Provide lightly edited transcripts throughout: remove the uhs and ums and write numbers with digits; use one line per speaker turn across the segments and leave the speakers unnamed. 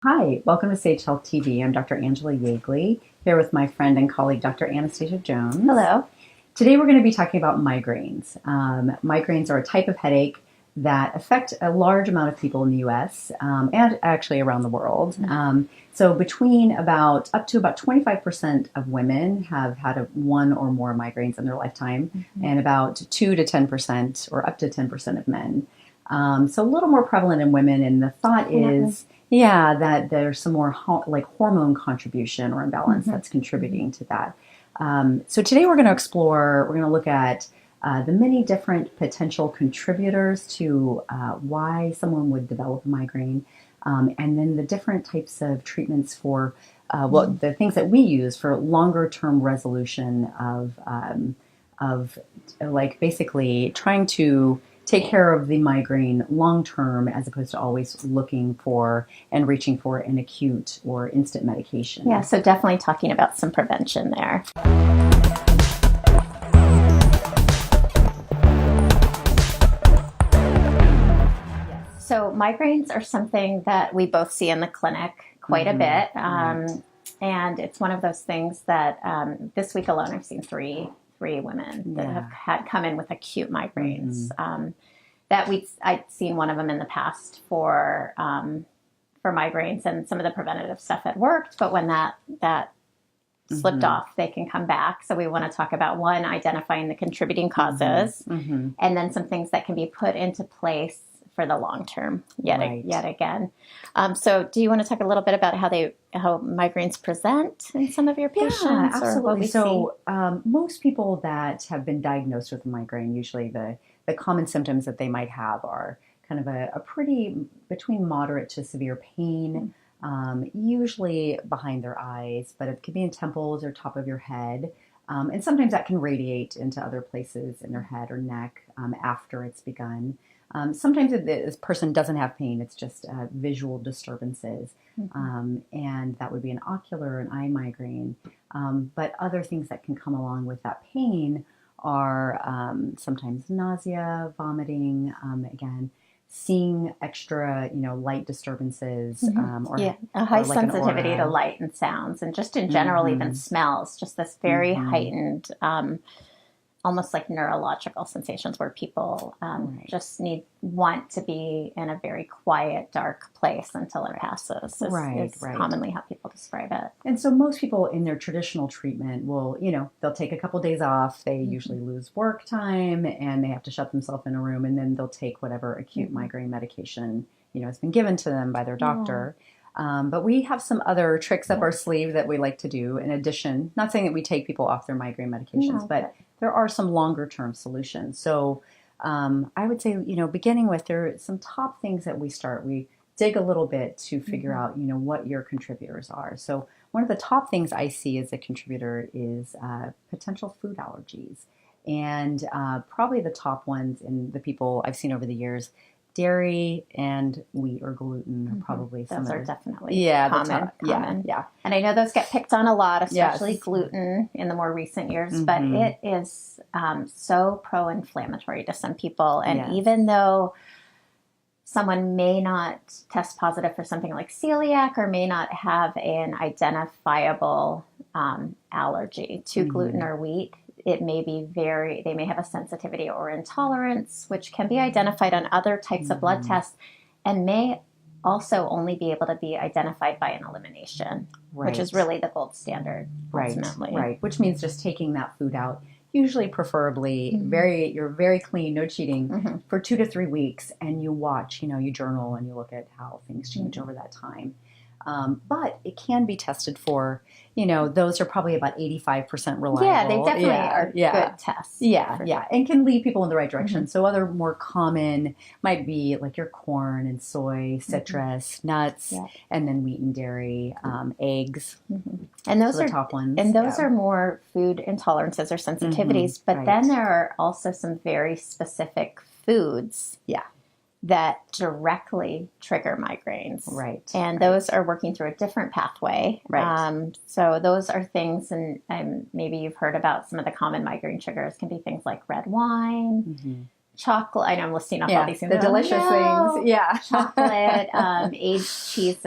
Hi, welcome to Sage Health TV. I'm Dr. Angila Yagley, here with my friend and colleague, Dr. Anastasia Jones.
Hello.
Today we're going to be talking about migraines. Migraines are a type of headache that affect a large amount of people in the U.S. And actually around the world. So between up to about 25% of women have had one or more migraines in their lifetime, and about 2 to 10% or up to 10% of men. So a little more prevalent in women, and the thought is, that there's some more hormone contribution or imbalance that's contributing to that. So today we're going to look at the many different potential contributors to why someone would develop a migraine, and then the different types of treatments for the things that we use for longer term resolution of basically trying to take care of the migraine long term, as opposed to always looking for and reaching for an acute or instant medication.
Yeah, so definitely talking about some prevention there. So migraines are something that we both see in the clinic quite a bit. And it's one of those things that this week alone I've seen three women that have had come in with acute migraines. I'd seen one of them in the past for migraines, and some of the preventative stuff had worked, but when that slipped off, they can come back. So we want to talk about identifying the contributing causes, and then some things that can be put into place for the long term yet again. So do you want to talk a little bit about how migraines present in some of your patients?
Yeah, absolutely. So most people that have been diagnosed with a migraine, usually the common symptoms that they might have are kind of a pretty between moderate to severe pain, usually behind their eyes, but it could be in temples or top of your head. And sometimes that can radiate into other places in their head or neck after it's begun. Sometimes this person doesn't have pain, it's just visual disturbances, and that would be an ocular and eye migraine. But other things that can come along with that pain are sometimes nausea, vomiting, again, seeing extra, light disturbances,
a high sensitivity to light and sounds, and just in general, even smells, just this very heightened, almost like neurological sensations where people just want to be in a very quiet, dark place until it passes. Is commonly how people describe it.
And so most people in their traditional treatment will, they'll take a couple days off. They usually lose work time and they have to shut themselves in a room, and then they'll take whatever acute migraine medication, has been given to them by their doctor. But we have some other tricks up our sleeve that we like to do in addition. Not saying that we take people off their migraine medications, but there are some longer term solutions. So I would say, beginning with, there are some top things that we dig a little bit to figure out, what your contributors are. So one of the top things I see as a contributor is potential food allergies. And probably the top ones in the people I've seen over the years, dairy and wheat or gluten are probably some
those
of
are definitely common.
Yeah.
And I know those get picked on a lot, especially gluten in the more recent years, but it is so pro-inflammatory to some people. And even though someone may not test positive for something like celiac or may not have an identifiable allergy to gluten or wheat, it may be they may have a sensitivity or intolerance, which can be identified on other types of blood tests and may also only be able to be identified by an elimination, which is really the gold standard, ultimately.
Right, which means just taking that food out, usually preferably you're very clean, no cheating, for 2 to 3 weeks, and you watch, you journal and you look at how things change over that time. But it can be tested for, those are probably about 85% reliable.
Yeah, they definitely are good tests.
Yeah, and can lead people in the right direction. So other more common might be like your corn and soy, citrus, nuts, and then wheat and dairy, eggs.
And those are
the top ones.
And those are more food intolerances or sensitivities. But then there are also some very specific foods. That directly trigger migraines. And those are working through a different pathway. So those are things, and maybe you've heard about some of the common migraine triggers can be things like red wine, chocolate. I know I'm listing off
Yeah,
all these things.
the delicious things. Yeah.
Chocolate, aged cheeses.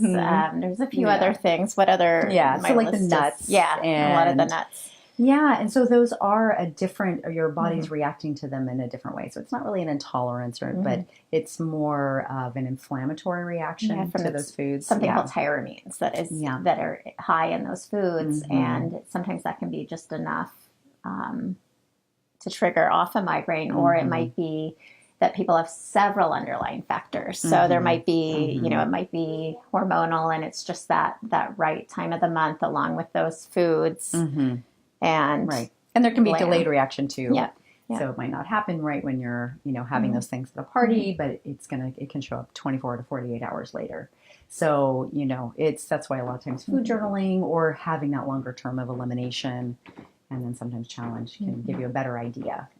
There's a few other things. What other?
Yeah.
My
So like the
list
nuts.
is, a lot of the nuts.
Yeah, and so those are a different, your body's reacting to them in a different way. So it's not really an intolerance, but it's more of an inflammatory reaction to those foods.
Something called tyramines that are high in those foods, and sometimes that can be just enough to trigger off a migraine, or it might be that people have several underlying factors. So there might be, it might be hormonal, and it's just that right time of the month along with those foods. And
there can be delayed reaction too.
Yeah.
So it might not happen right when you're, having those things at a party, but it can show up 24 to 48 hours later. So, that's why a lot of times food journaling or having that longer term of elimination and then sometimes challenge can give you a better idea.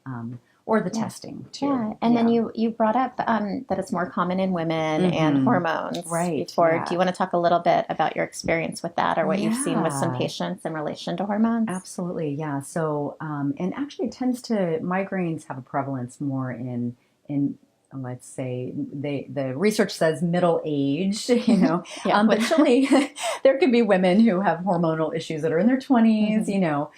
Or the testing too.
Yeah, and then you brought up that it's more common in women and hormones.
Right.
Before,
Yeah.
do you want to talk a little bit about your experience with that, or what you've seen with some patients in relation to hormones?
Absolutely, yeah. So, and actually, migraines have a prevalence more in let's say the research says middle aged, but surely there could be women who have hormonal issues that are in their 20s,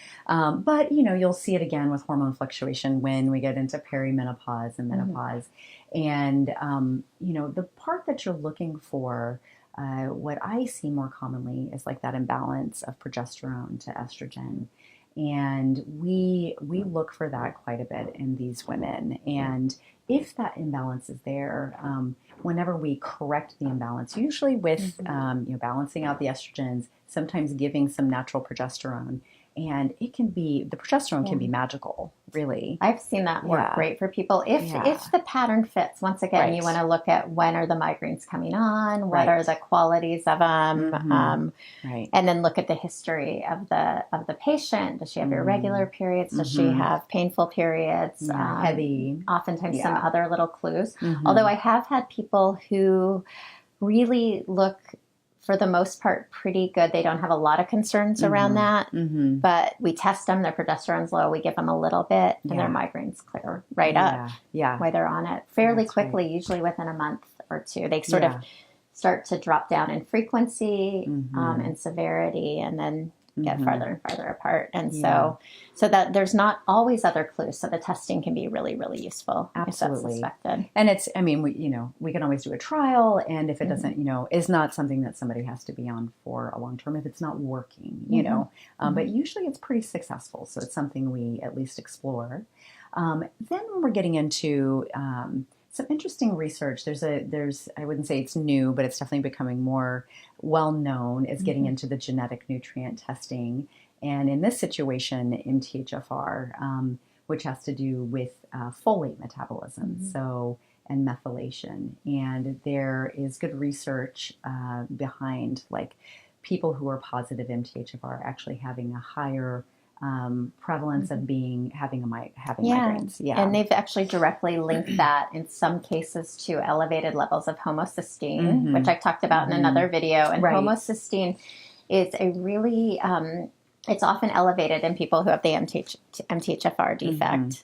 but you'll see it again with hormone fluctuation when we get into perimenopause and menopause. And, the part that you're looking for, what I see more commonly is like that imbalance of progesterone to estrogen. And we look for that quite a bit in these women. And if that imbalance is there, whenever we correct the imbalance, usually with balancing out the estrogens, sometimes giving some natural progesterone, and the progesterone can be magical, really.
I've seen that work great for people. If the pattern fits, once again, you want to look at when are the migraines coming on, what are the qualities of them, and then look at the history of the patient. Does she have irregular periods? Does she have painful periods?
Heavy.
Oftentimes some other little clues. Although I have had people who really look, for the most part, pretty good. They don't have a lot of concerns around that, but we test them. Their progesterone's low. We give them a little bit, and their migraines clear up. Yeah, while they're on it fairly quickly, usually within a month or two. They sort of start to drop down in frequency and severity, and then get farther and farther apart. And so that there's not always other clues. So the testing can be really, really useful.
Absolutely.
If that's suspected.
And we can always do a trial. And if it doesn't, is not something that somebody has to be on for a long term if it's not working, but usually it's pretty successful. So it's something we at least explore. Then when we're getting into, some interesting research. There's I wouldn't say it's new, but it's definitely becoming more well known, is getting into the genetic nutrient testing. And in this situation, in THFR, which has to do with folate metabolism, and methylation. And there is good research behind like people who are positive MTHFR actually having a higher prevalence of having migraines. Yeah.
And they've actually directly linked that in some cases to elevated levels of homocysteine, which I've talked about in another video. And homocysteine is a really, it's often elevated in people who have the MTHFR defect.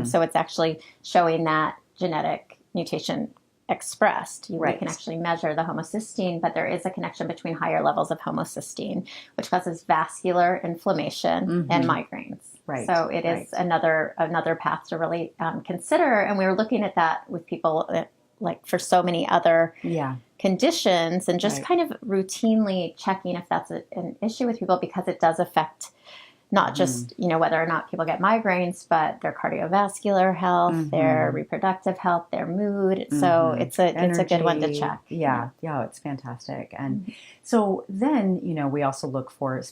So it's actually showing that genetic mutation expressed. We can actually measure the homocysteine, but there is a connection between higher levels of homocysteine, which causes vascular inflammation and migraines. So it is another path to really consider. And we were looking at that with people like for so many other conditions, and just kind of routinely checking if that's an issue with people, because it does affect not just, whether or not people get migraines, but their cardiovascular health, their reproductive health, their mood. So it's a good one to check.
Yeah, it's fantastic. And so then, we also look for,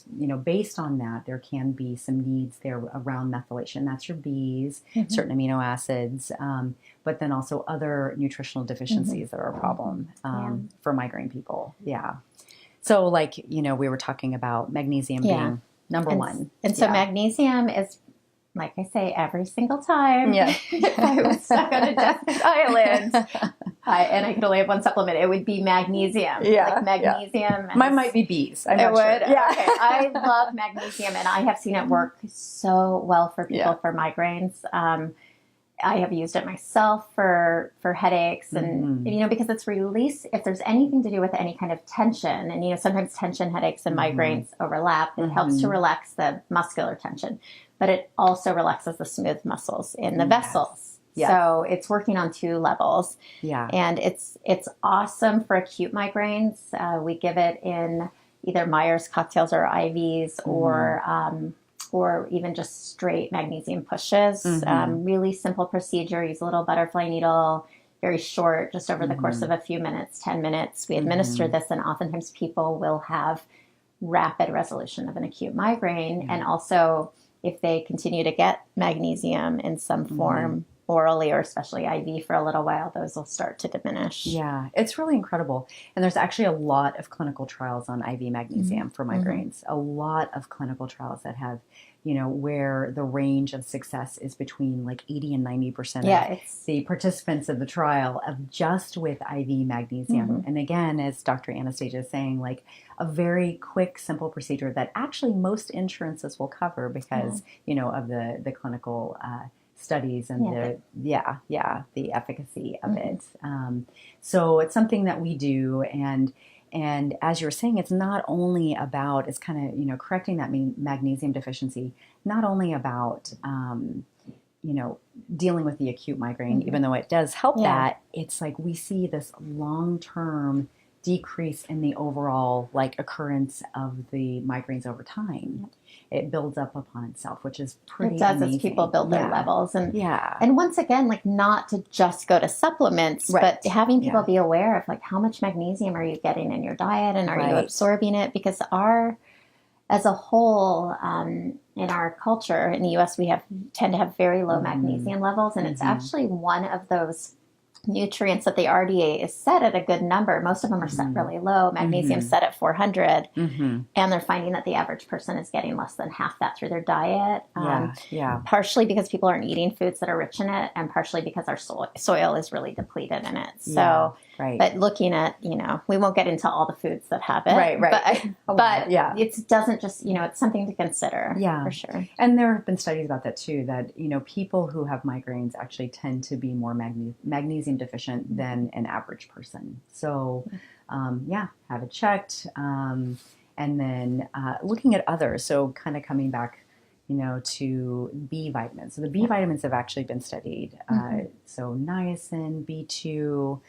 based on that, there can be some needs there around methylation. That's your Bs, certain amino acids, but then also other nutritional deficiencies that are a problem for migraine people. Yeah. So like, we were talking about magnesium being number one.
And so magnesium is, like I say, every single time if I was stuck on a desert island and I could only have one supplement, it would be magnesium. Like magnesium.
Mine might be B's.
It would? Sure. Yeah. Okay. I love magnesium, and I have seen it work so well for people for migraines. I have used it myself for headaches, and because it's release. If there's anything to do with any kind of tension, and sometimes tension headaches and migraines overlap, it helps to relax the muscular tension, but it also relaxes the smooth muscles in the vessels. Yes. So it's working on two levels. Yeah, and it's awesome for acute migraines. We give it in either Myers cocktails or IVs, or even just straight magnesium pushes. Really simple procedure. Use a little butterfly needle, very short, just over the course of a few minutes, 10 minutes. We administer this, and oftentimes people will have rapid resolution of an acute migraine. And also, if they continue to get magnesium in some form, orally or especially IV for a little while, those will start to diminish.
Yeah, it's really incredible. And there's actually a lot of clinical trials on IV magnesium for migraines. A lot of clinical trials that have, where the range of success is between like 80 and 90% of the participants of the trial of just with IV magnesium. And again, as Dr. Anastasia is saying, like a very quick, simple procedure that actually most insurances will cover because, of the clinical studies and the efficacy of it. So it's something that we do, and as you're saying, it's not only about, it's kind of correcting that magnesium deficiency, not only about dealing with the acute migraine, even though it does help that. It's like we see this long-term decrease in the overall occurrence of the migraines over time. It builds up upon itself, which is pretty amazing.
As people build their levels. And once again, not to just go to supplements, but having people be aware of how much magnesium are you getting in your diet, and are you absorbing it? Because as a whole, in our culture in the U.S., we tend to have very low magnesium levels, and it's actually one of those nutrients that the RDA is set at a good number. Most of them are set really low. Magnesium set at 400, and they're finding that the average person is getting less than half that through their diet. Partially because people aren't eating foods that are rich in it, and partially because our soil is really depleted in it. So, but looking at, we won't get into all the foods that have it, but it doesn't just, it's something to consider. For sure.
And there have been studies about that too, that, people who have migraines actually tend to be more magnesium deficient than an average person. So, have it checked. And then looking at others. So kind of coming back, to B vitamins. So the B vitamins have actually been studied. So niacin, B2.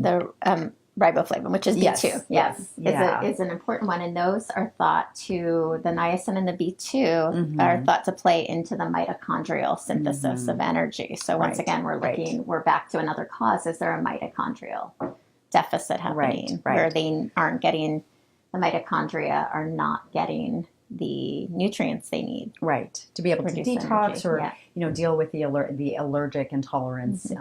The riboflavin, which is B2, is an important one. And those are thought to, the niacin and the B2 are thought to play into the mitochondrial synthesis of energy. So once again, we're back to another cause. Is there a mitochondrial deficit happening where they aren't getting, the mitochondria are not getting the nutrients they need
to be able to detox energy. Or deal with the allergic intolerance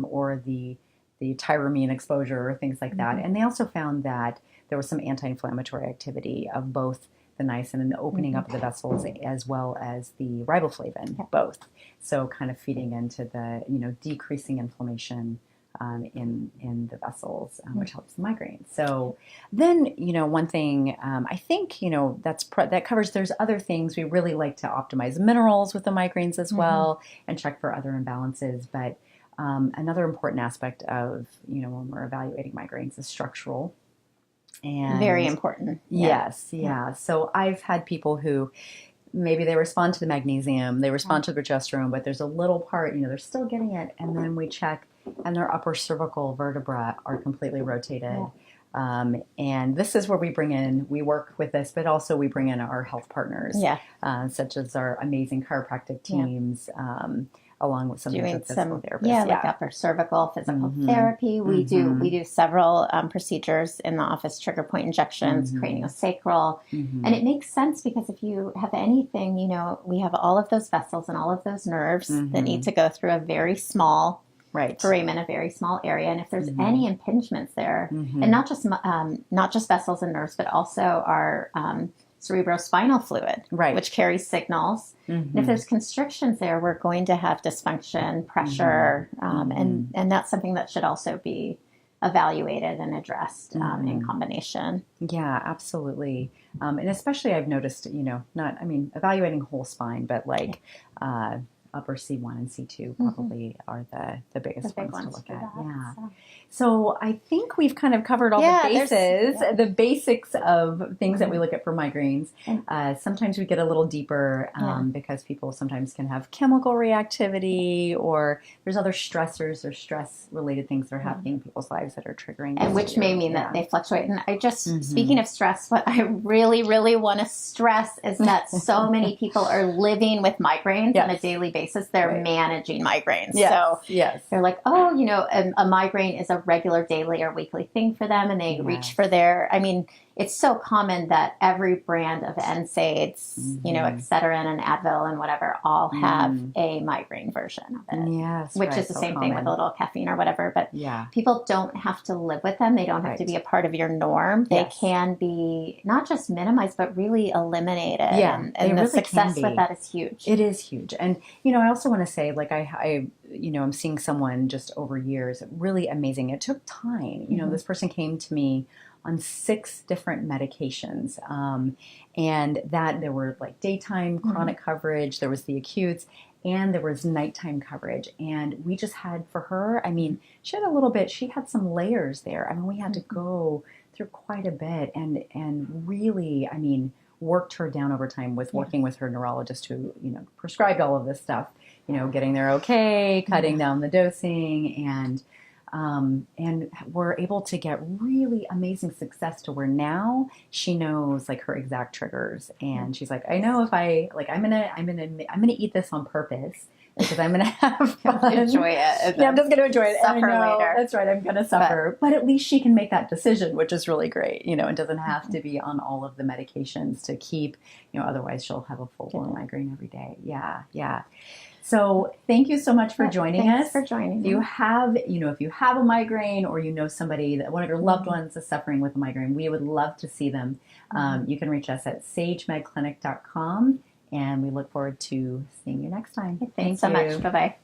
or the tyramine exposure or things like that. And they also found that there was some anti-inflammatory activity of both the niacin and the opening up of the vessels, as well as the riboflavin, both. So kind of feeding into the decreasing inflammation in the vessels, which helps the migraine. So then, one thing I think, that covers, there's other things. We really like to optimize minerals with the migraines as well, and check for other imbalances. But another important aspect of, when we're evaluating migraines is structural. And
very important.
Yes. So I've had people who maybe they respond to the magnesium, they respond to the progesterone, but there's a little part, they're still getting it. And then we check and their upper cervical vertebra are completely rotated. And this is where we work with this, but also we bring in our health partners, such as our amazing chiropractic teams, along with some physical therapists.
Like upper cervical physical therapy. We do several procedures in the office, trigger point injections, craniosacral. And it makes sense because if you have anything, we have all of those vessels and all of those nerves that need to go through a very small foramen, a very small area. And if there's any impingements there, and not just vessels and nerves, but also our cerebrospinal fluid, which carries signals. And if there's constrictions there, we're going to have dysfunction, pressure, and that's something that should also be evaluated and addressed in combination.
Yeah, absolutely. And especially I've noticed, evaluating whole spine, but upper C1 and C2 probably are the biggest
big
ones to
ones
look
for
at.
that,
Yeah.
so.
So I think we've kind of covered all the bases, the basics of things that we look at for migraines. Sometimes we get a little deeper because people sometimes can have chemical reactivity, or there's other stressors or stress-related things that are happening in people's lives that are triggering.
And which may mean that they fluctuate. And I just, speaking of stress, what I really, really want to stress is that so many people are living with migraines on a daily basis. They're managing migraines. So they're like, oh, you know, a migraine is a regular daily or weekly thing for them, and they reach for their, I mean, it's so common that every brand of NSAIDs, you know, Excedrin and Advil and whatever, all have a migraine version of it. Which is the same thing with a little caffeine or whatever. But people don't have to live with them. They don't have to be a part of your norm. They can be not just minimized, but really eliminated. And the really success with that is huge.
It is huge. And, you know, I also want to say, like, I you know, I'm seeing someone just over years, really amazing. It took time. You know, this person came to me on 6 different medications. And that there were like daytime chronic coverage, there was the acutes, and there was nighttime coverage. And we just had, for her, I mean, she had a little bit, she had some layers there. I mean, we had to go through quite a bit and really, I mean, worked her down over time with working with her neurologist who, you know, prescribed all of this stuff, you know, getting there okay, cutting down the dosing, and we're able to get really amazing success to where now she knows like her exact triggers, and she's like, I know if I like, I'm gonna eat this on purpose because I'm gonna have fun.
Enjoy it.
Yeah, I'm just gonna enjoy it.
Suffer later.
That's right. I'm gonna suffer, but at least she can make that decision, which is really great. You know, it doesn't have to be on all of the medications to keep. You know, otherwise she'll have a full-blown migraine every day. Yeah. So thank you so much for joining us.
Thanks for joining.
If you have, you know, if you have a migraine, or you know somebody that one of your loved ones is suffering with a migraine, we would love to see them. You can reach us at sagemedclinic.com, and we look forward to seeing you next time.
Thanks so much. Bye-bye.